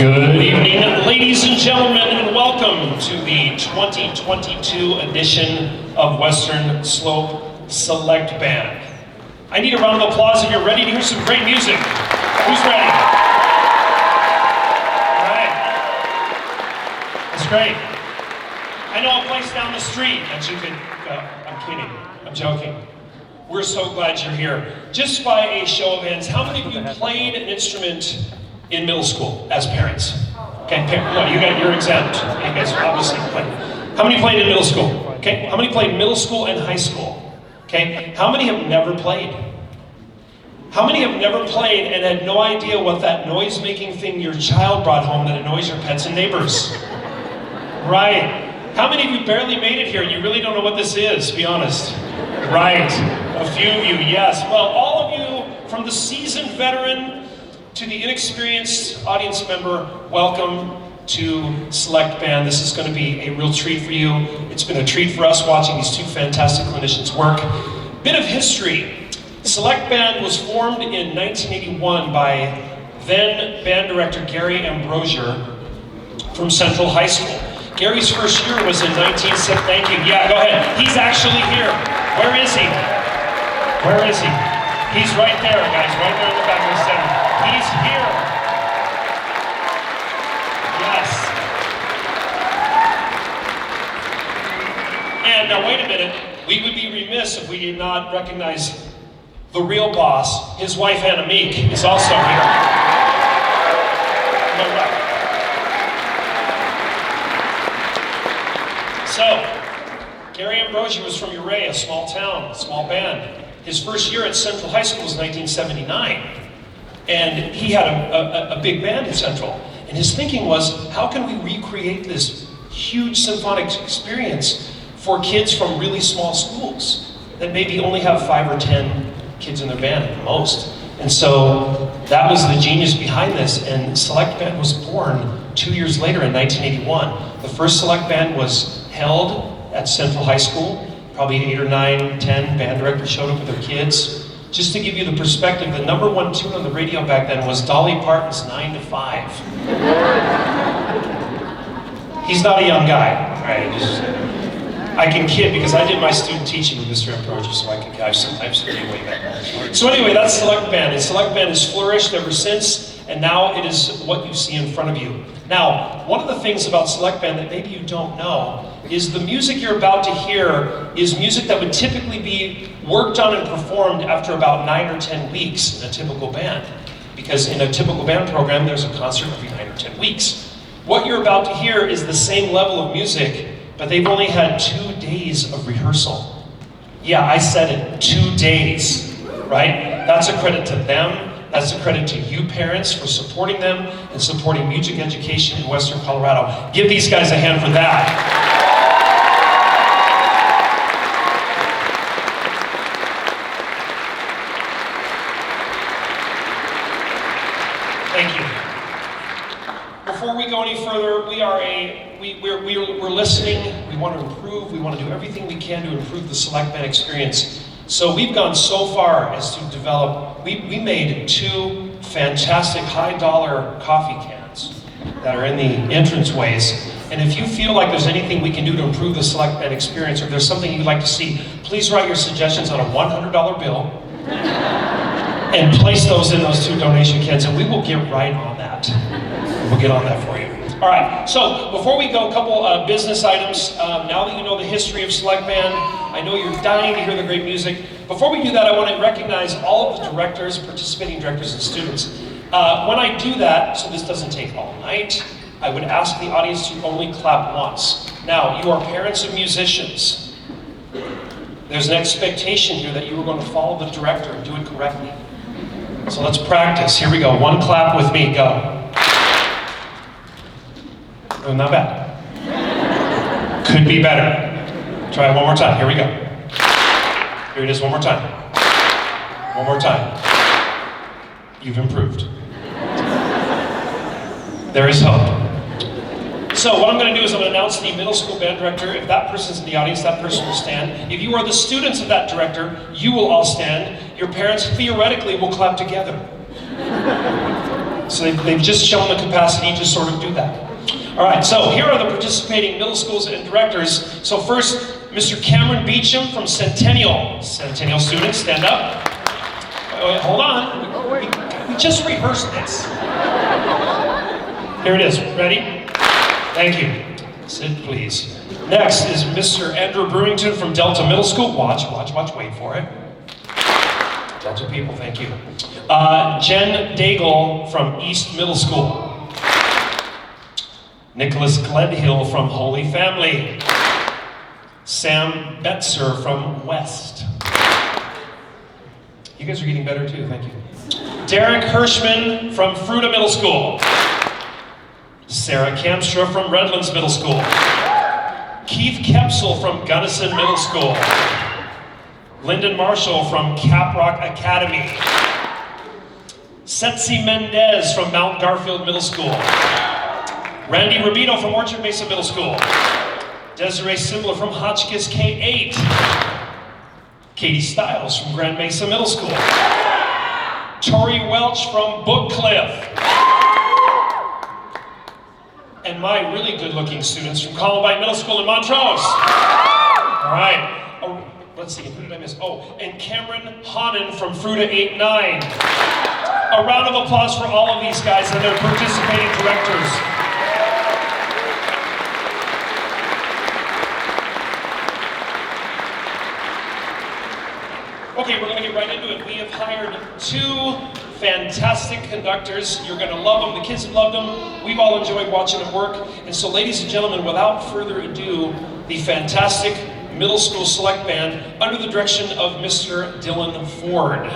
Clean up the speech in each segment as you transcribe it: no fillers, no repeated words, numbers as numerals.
Good evening, ladies and gentlemen, and welcome to the 2022 edition of Western Slope Select Band. I need a round of applause if you're ready to hear some great music. Who's ready? All right. That's great. I know a place down the street that you could, I'm kidding, I'm joking. We're so glad you're here. Just by a show of hands, how many of you played an instrument in middle school as parents? Okay, no, you're exempt. You guys obviously played. How many played in middle school? Okay, how many played middle school and high school? Okay, how many have never played? How many have never played and had no idea what that noise-making thing your child brought home that annoys your pets and neighbors? Right. How many of you barely made it here? You really don't know what this is, be honest. Right. A few of you, yes. Well, all of you, from the seasoned veteran to the inexperienced audience member, welcome to Select Band. This is going to be a real treat for you. It's been a treat for us watching these two fantastic clinicians work. Bit of history. Select Band was formed in 1981 by then band director Gary Ambrosier from Central High School. Gary's first year was in 1970. Thank you. Yeah, go ahead. He's actually here. Where is he? Where is he? He's right there, guys. Right there in the back of the center. He's here. Yes. And now wait a minute. We would be remiss if we did not recognize the real boss. His wife Anna Meek is also here. No way. So, Gary Ambrosier was from Urea, a small town, a small band. His first year at Central High School was 1979. And he had a big band at Central. And his thinking was, how can we recreate this huge symphonic experience for kids from really small schools that maybe only have 5 or 10 kids in their band at the most? And so that was the genius behind this. And Select Band was born 2 years later in 1981. The first Select Band was held at Central High School. Probably 8 or 9, 10 band directors showed up with their kids. Just to give you the perspective, the #1 tune on the radio back then was Dolly Parton's 9 to 5. He's not a young guy, right? I can kid because I did my student teaching with Mr. Ambrosier, so I can I sometimes way back. So anyway, that's Select Band. And Select Band has flourished ever since, and now it is what you see in front of you. Now, one of the things about Select Band that maybe you don't know is the music you're about to hear is music that would typically be worked on and performed after about 9 or 10 weeks in a typical band. Because in a typical band program, there's a concert every 9 or 10 weeks. What you're about to hear is the same level of music, but they've only had 2 days of rehearsal. Yeah, I said it, 2 days, right? That's a credit to them. That's a credit to you parents for supporting them and supporting music education in Western Colorado. Give these guys a hand for that. Thank you. Before we go any further, we're listening. We want to improve. We want to do everything we can to improve the Select Band experience. So we've gone so far as to develop, we made 2 fantastic high-dollar coffee cans that are in the entranceways. And if you feel like there's anything we can do to improve the Select Band experience, or if there's something you'd like to see, please write your suggestions on a $100 bill and place those in those 2 donation cans, and we will get right on that. We'll get on that for you. All right, so before we go, a couple business items. Now that you know the history of Select Band, I know you're dying to hear the great music. Before we do that, I want to recognize all of the directors, participating directors and students. When I do that, so this doesn't take all night, I would ask the audience to only clap once. Now, you are parents of musicians. There's an expectation here that you are going to follow the director and do it correctly. So let's practice. Here we go. 1 clap with me. Go. Oh, not bad. Could be better. Try it one more time. Here we go. Here it is one more time. One more time. You've improved. There is hope. So what I'm going to do is I'm going to announce the middle school band director. If that person's in the audience, that person will stand. If you are the students of that director, you will all stand. Your parents theoretically will clap together. So they've just shown the capacity to sort of do that. All right, so here are the participating middle schools and directors. So first, Mr. Cameron Beecham from Centennial. Centennial students, stand up. Wait, hold on. We just rehearsed this. Here it is. Ready? Thank you. Sit, please. Next is Mr. Andrew Brewington from Delta Middle School. Watch, wait for it. Delta people, thank you. Jen Daigle from East Middle School. Nicholas Gledhill from Holy Family. Sam Betzer from West. You guys are getting better too, thank you. Derek Hirschman from Fruta Middle School. Sarah Kamstra from Redlands Middle School. Keith Kepsel from Gunnison Middle School. Lyndon Marshall from Caprock Academy. Setsi Mendez from Mount Garfield Middle School. Randy Rubino from Orchard Mesa Middle School. Desiree Simler from Hotchkiss K-8. Katie Stiles from Grand Mesa Middle School. Tori Welch from Book Cliff. And my really good-looking students from Columbine Middle School in Montrose. All right. Oh, let's see, who did I miss? Oh, and Cameron Honan from Fruta 8-9. A round of applause for all of these guys and their participating directors. Okay, we're going to get right into it. We have hired 2 fantastic conductors. You're going to love them. The kids have loved them. We've all enjoyed watching them work. And so, ladies and gentlemen, without further ado, the fantastic middle school select band under the direction of Mr. Dylan Ford.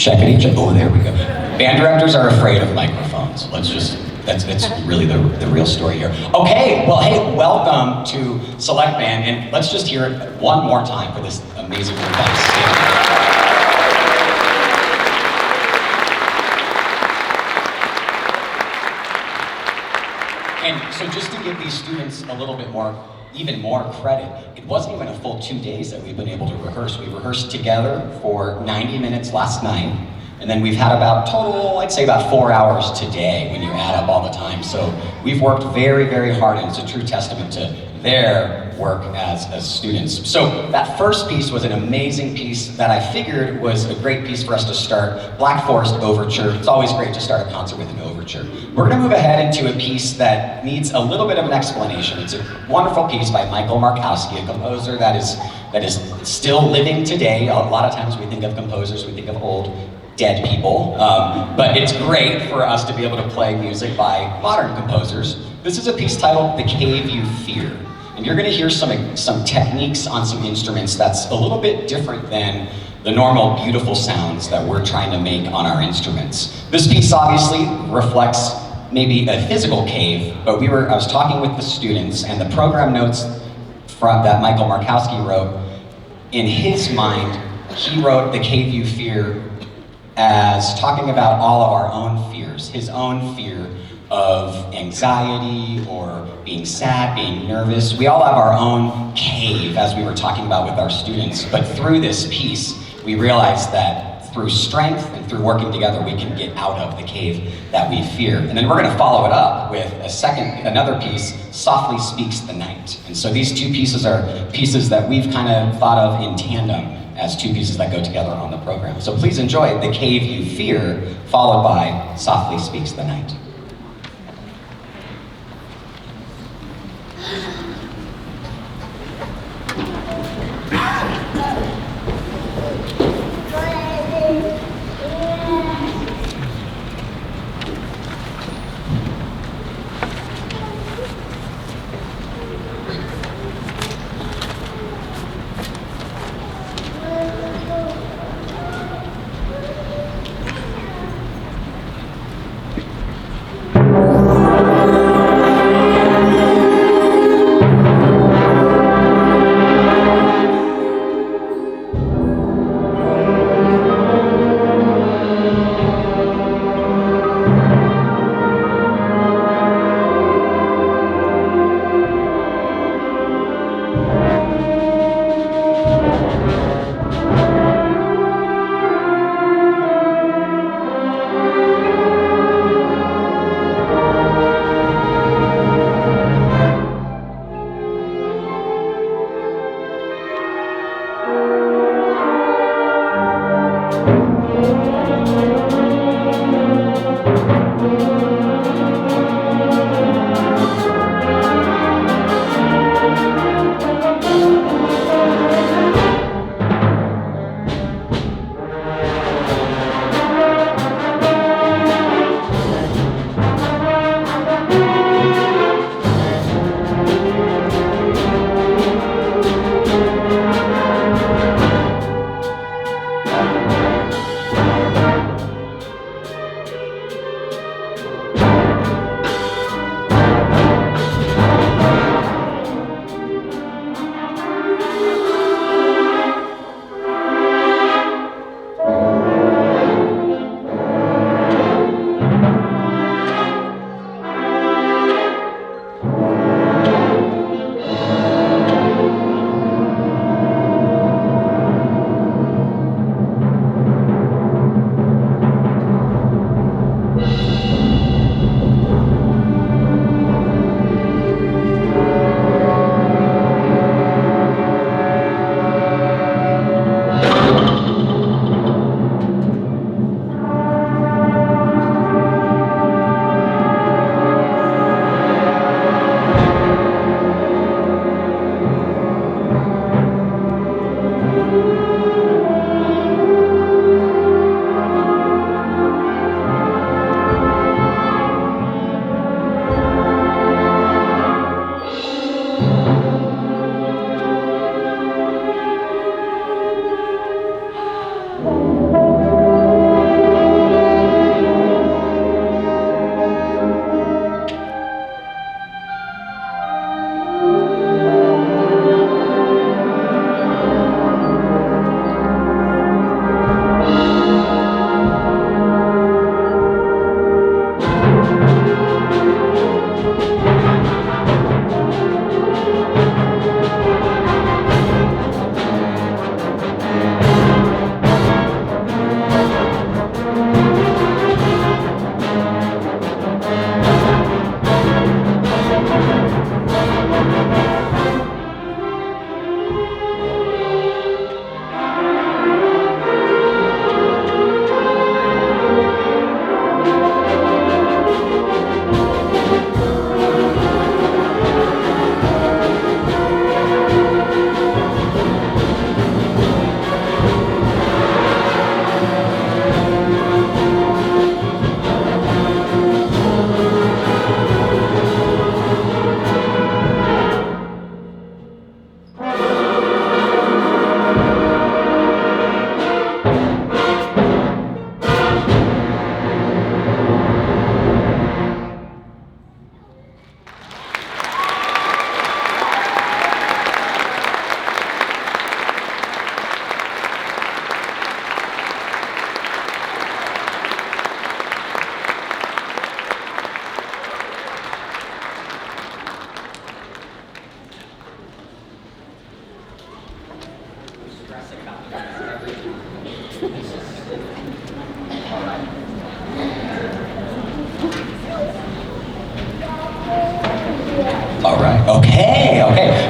Check it each. Oh, there we go. Band directors are afraid of microphones. That's really the real story here. Okay, well, hey, welcome to Select Band, and let's just hear it one more time for this amazing group on stage. And so just to give these students a little bit more, even more credit, it wasn't even a full 2 days that we've been able to rehearse. We rehearsed together for 90 minutes last night, and then we've had about total, I'd say about 4 hours today when you add up all the time. So we've worked very, very hard, and it's a true testament to their work as students. So that first piece was an amazing piece that I figured was a great piece for us to start. Black Forest Overture. It's always great to start a concert with an overture. We're gonna move ahead into a piece that needs a little bit of an explanation. It's a wonderful piece by Michael Markowski, a composer that is still living today. A lot of times we think of composers, we think of old, dead people, but it's great for us to be able to play music by modern composers. This is a piece titled The Cave You Fear. And you're gonna hear some techniques on some instruments that's a little bit different than the normal beautiful sounds that we're trying to make on our instruments. This piece obviously reflects maybe a physical cave, but I was talking with the students, and the program notes that Michael Markowski wrote, in his mind, he wrote The Cave You Fear as talking about all of our own fears, his own fear of anxiety or being sad, being nervous. We all have our own cave, as we were talking about with our students, but through this piece, we realized that through strength and through working together, we can get out of the cave that we fear. And then we're gonna follow it up with another piece, Softly Speaks the Night. And so these two pieces are pieces that we've kind of thought of in tandem as two pieces that go together on the program. So please enjoy The Cave You Fear, followed by Softly Speaks the Night.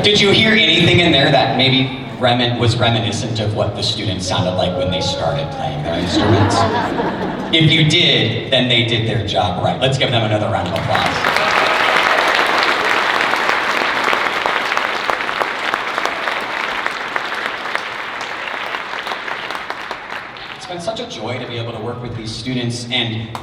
Did you hear anything in there that maybe was reminiscent of what the students sounded like when they started playing their instruments? If you did, then they did their job right. Let's give them another round of applause. It's been such a joy to be able to work with these students, and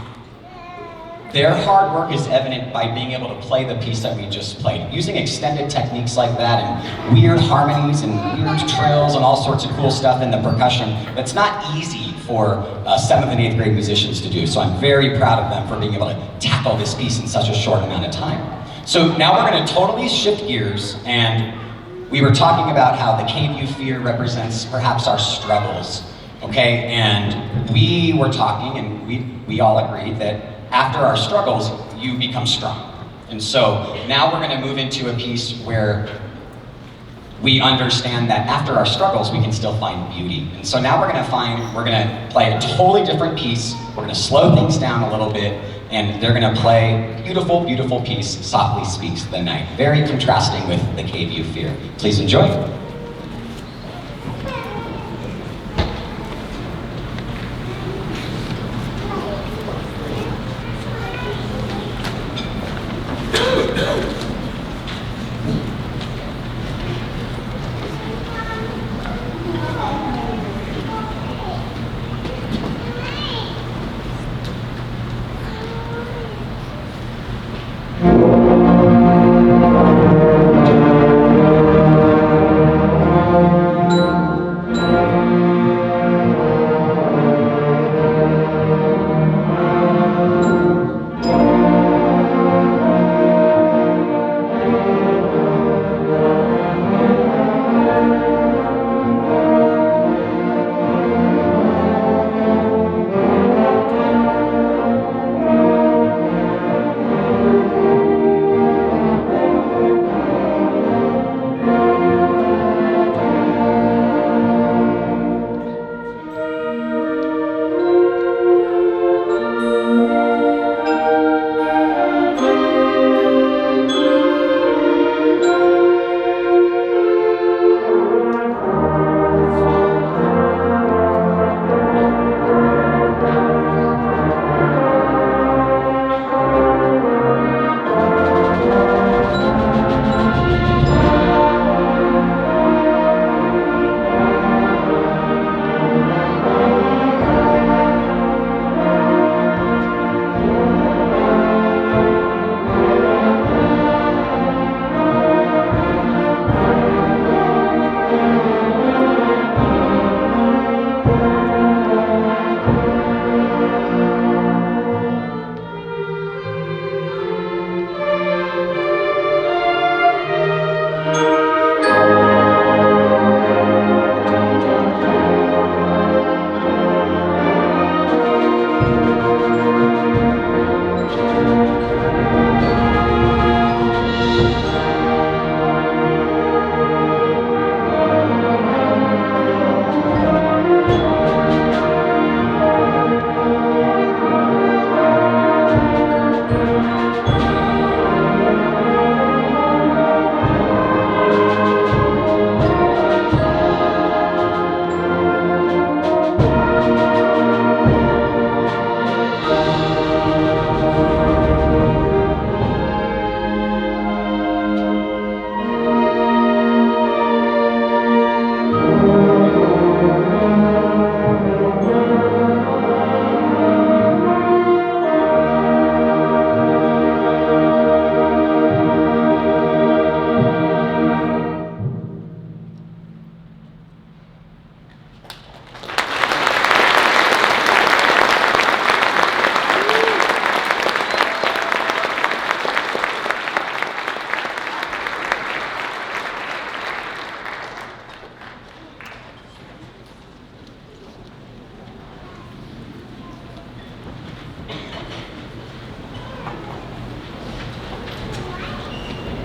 their hard work is evident by being able to play the piece that we just played. Using extended techniques like that and weird harmonies and weird trills and all sorts of cool stuff in the percussion, that's not easy for 7th and 8th grade musicians to do. So I'm very proud of them for being able to tackle this piece in such a short amount of time. So now we're going to totally shift gears, and we were talking about how the cave you fear represents perhaps our struggles, okay? And we were talking, and we all agreed that after our struggles, you become strong. And so now we're going to move into a piece where we understand that after our struggles, we can still find beauty. And so now we're going to play a totally different piece. We're going to slow things down a little bit, and they're going to play a beautiful, beautiful piece, Softly Speaks the Night. Very contrasting with The Cave You Fear. Please enjoy.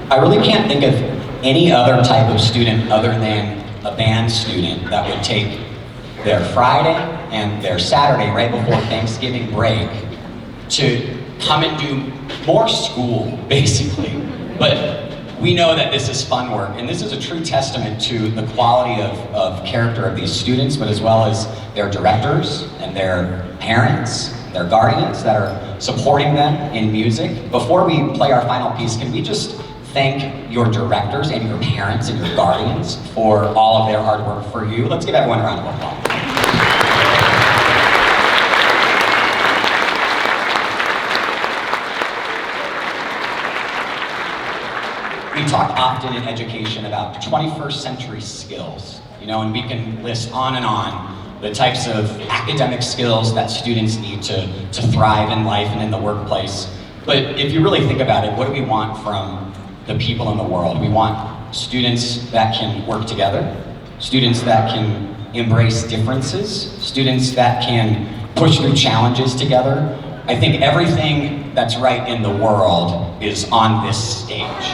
I really can't think of any other type of student other than a band student that would take their Friday and their Saturday right before Thanksgiving break to come and do more school, basically, but we know that this is fun work, and this is a true testament to the quality of character of these students, but as well as their directors and their parents, their guardians that are supporting them in music. Before we play our final piece, can we just thank your directors and your parents and your guardians for all of their hard work for you? Let's give everyone a round of applause. We talk often in education about 21st century skills, and we can list on and on the types of academic skills that students need to thrive in life and in the workplace. But if you really think about it, what do we want from the people in the world? We want students that can work together, students that can embrace differences, students that can push through challenges together. I think everything that's right in the world is on this stage.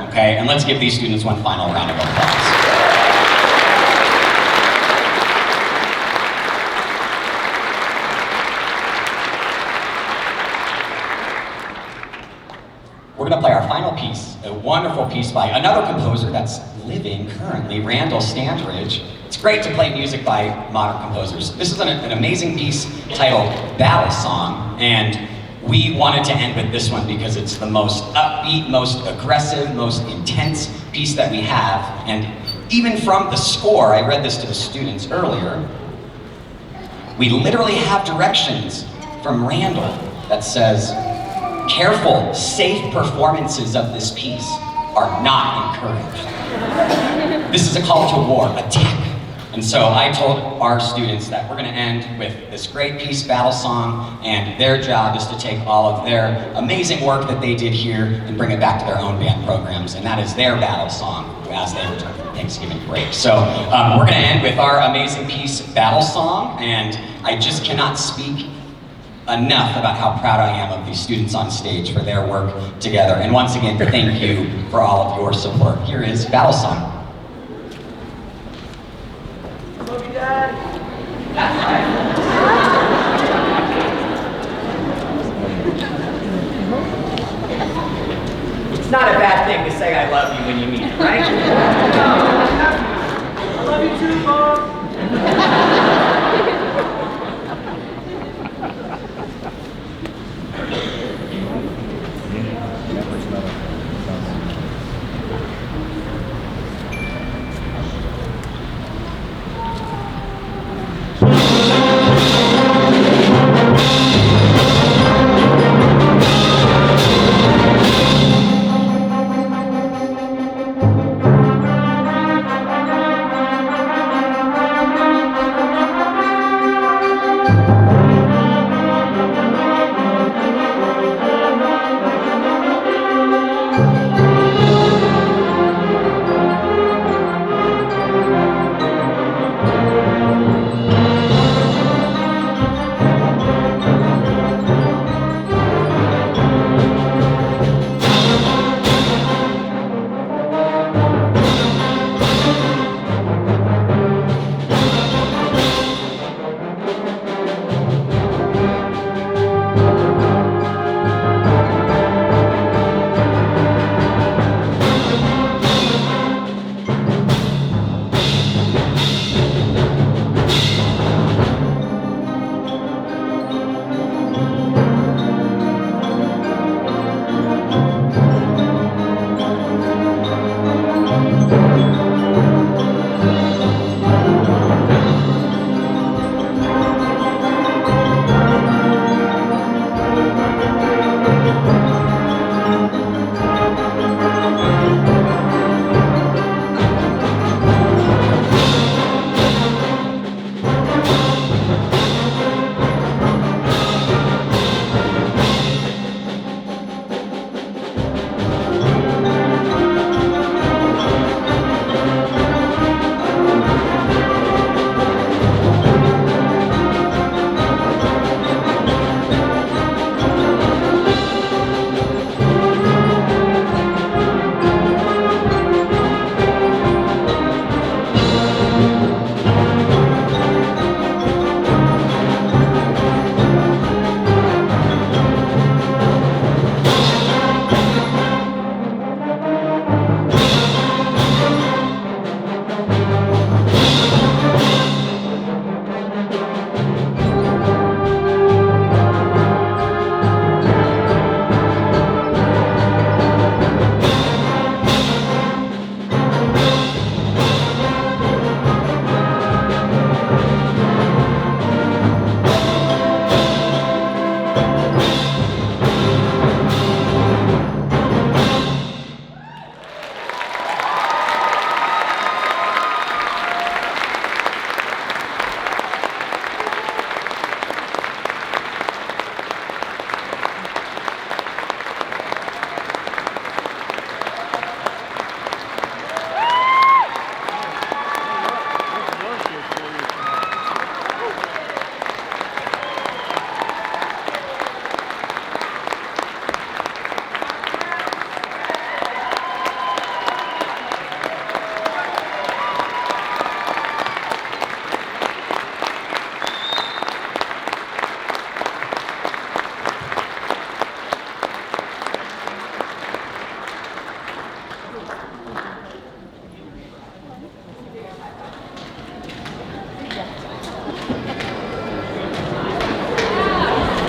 Okay, and let's give these students one final round of applause. We're gonna play our final piece, a wonderful piece by another composer that's living currently, Randall Standridge. It's great to play music by modern composers. This is an amazing piece titled Battle Song, and we wanted to end with this one because it's the most upbeat, most aggressive, most intense piece that we have. And even from the score, I read this to the students earlier, we literally have directions from Randall that says, careful, safe performances of this piece are not encouraged. This is a call to war, attack. And so I told our students that we're gonna end with this great piece, Battle Song, and their job is to take all of their amazing work that they did here and bring it back to their own band programs, and that is their Battle Song as they return from Thanksgiving break. So we're gonna end with our amazing piece, Battle Song, and I just cannot speak enough about how proud I am of these students on stage for their work together. And once again, thank you for all of your support. Here is Battle Song. Love you, Dad. It's not a bad thing to say I love you when you meet it, right?